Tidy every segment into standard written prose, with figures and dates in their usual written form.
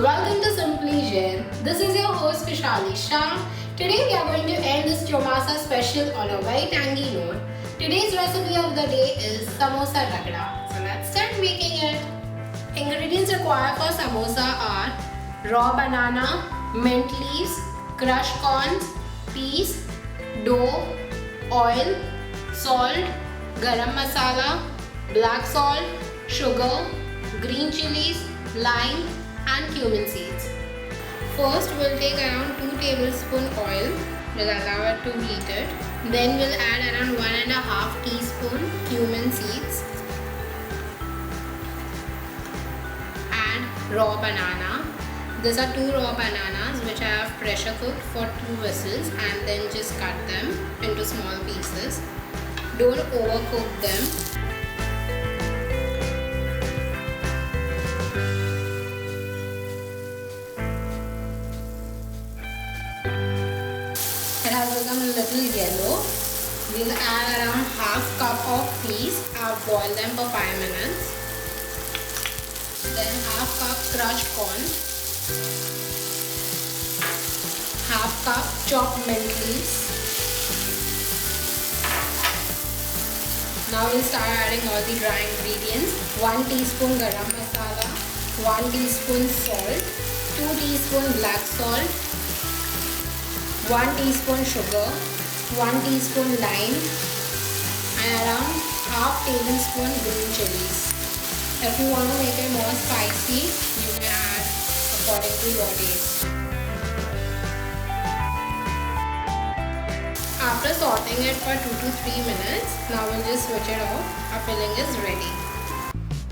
Welcome to Simply Jain. This is your host Vishali Shah. Today we are going to end this Chaumasa special on a very tangy note. Today's recipe of the day is Samosa Ragda. So let's start making it. Ingredients required for samosa are raw banana, mint leaves, crushed corns, peas, dough, oil, salt, garam masala, black salt, sugar, green chilies, lime and cumin seeds. First we'll take around 2 tablespoon oil. We'll allow it to heat it. Then we'll add around 1.5 teaspoon cumin seeds. Add raw banana. These are 2 raw bananas which I have pressure cooked for 2 whistles and then just cut them into small pieces. Don't overcook them. It has become a little yellow. We'll add around half cup of peas. I've boiled them for 5 minutes. Then half cup crushed corn. Half cup chopped mint leaves. Now we'll start adding all the dry ingredients. 1 teaspoon garam masala, 1 teaspoon salt, 2 teaspoon black salt, 1 teaspoon sugar, 1 teaspoon lime and around half tablespoon green chilies. If you want to make it more spicy, you can add according to your taste. After sauteing it for 2 to 3 minutes, now we'll just switch it off. Our filling is ready.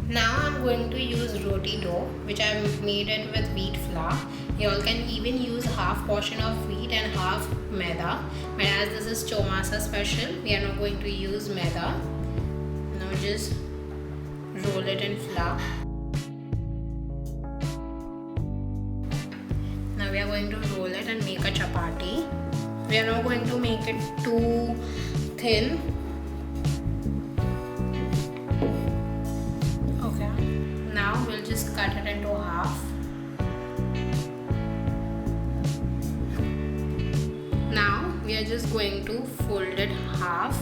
Now I'm going to use roti dough, which I've made it with wheat flour. You all can even use half portion of wheat and half maida. But as this is Chaumasa special, we are not going to use maida. Now just roll it in flour. Now we are going to roll it and make a chapati. We are not going to make it too thin. Okay. Now we'll just cut it into half. Now we are just going to fold it half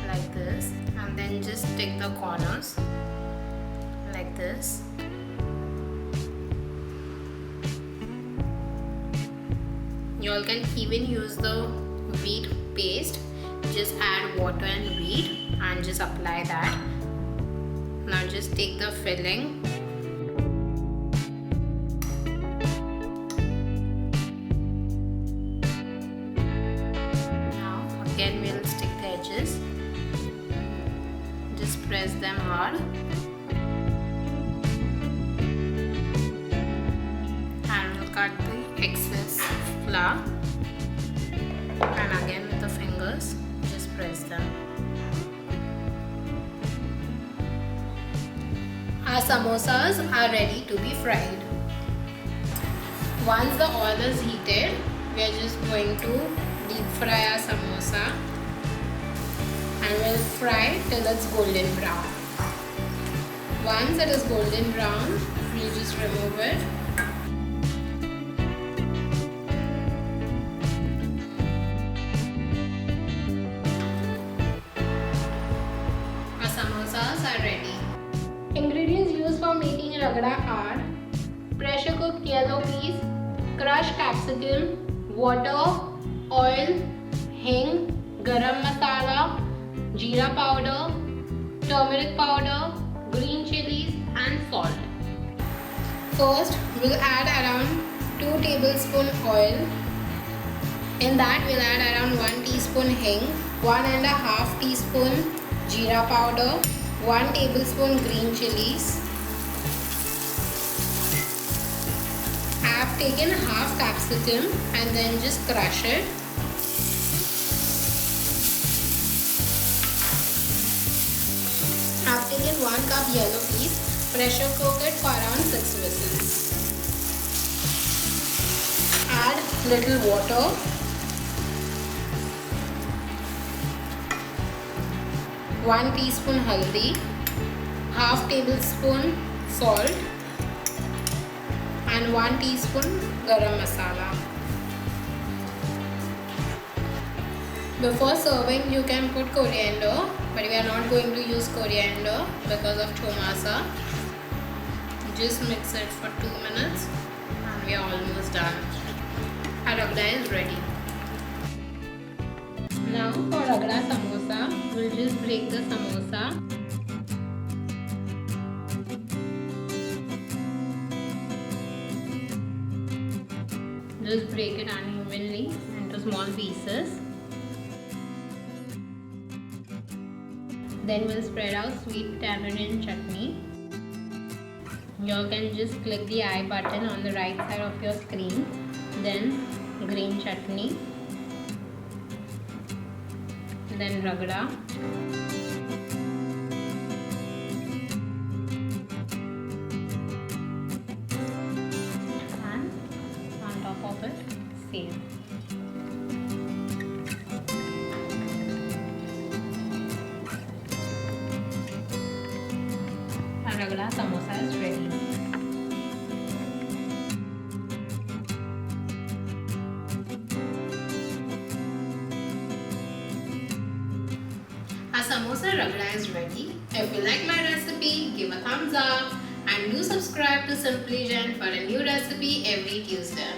like this and then just stick the corners like this. You all can even use the wheat paste. Just add water and wheat and just apply that. Now just take the filling. Now again we'll stick the edges. Just press them hard. And we'll cut the excess flour. And again with the fingers, just press them. Our samosas are ready to be fried. Once the oil is heated, we are just going to deep fry our samosa and we'll fry till it's golden brown. Once it is golden brown, we just remove it. Our samosas are ready. Ingredients used for making ragda are pressure cooked yellow peas, crushed capsicum, water, oil, hing, garam masala, jeera powder, turmeric powder, green chilies and salt. First, we'll add around 2 tablespoon oil. In that, we'll add around 1 teaspoon hing, 1.5 teaspoon jeera powder, 1 tablespoon green chilies. I have taken half capsicum and then just crush it. I have taken 1 cup yellow peas, pressure cook it for around 6 whistles. Add little water. One teaspoon haldi, half tablespoon salt, and 1 teaspoon garam masala. Before serving, you can put coriander, but we are not going to use coriander because of Chaumasa. Just mix it for 2 minutes and we are almost done. Our ragda is ready. Now for ragda samosa, we'll just break the samosa. Just break it unevenly into small pieces. Then we'll spread out sweet tamarind chutney. You can just click the I button on the right side of your screen. Then green chutney. Then ragda. And on top of it, same. Our ragda samosa is ready. Our samosa ragda is ready. If you like my recipe, give a thumbs up and do subscribe to Simply Jain for a new recipe every Tuesday.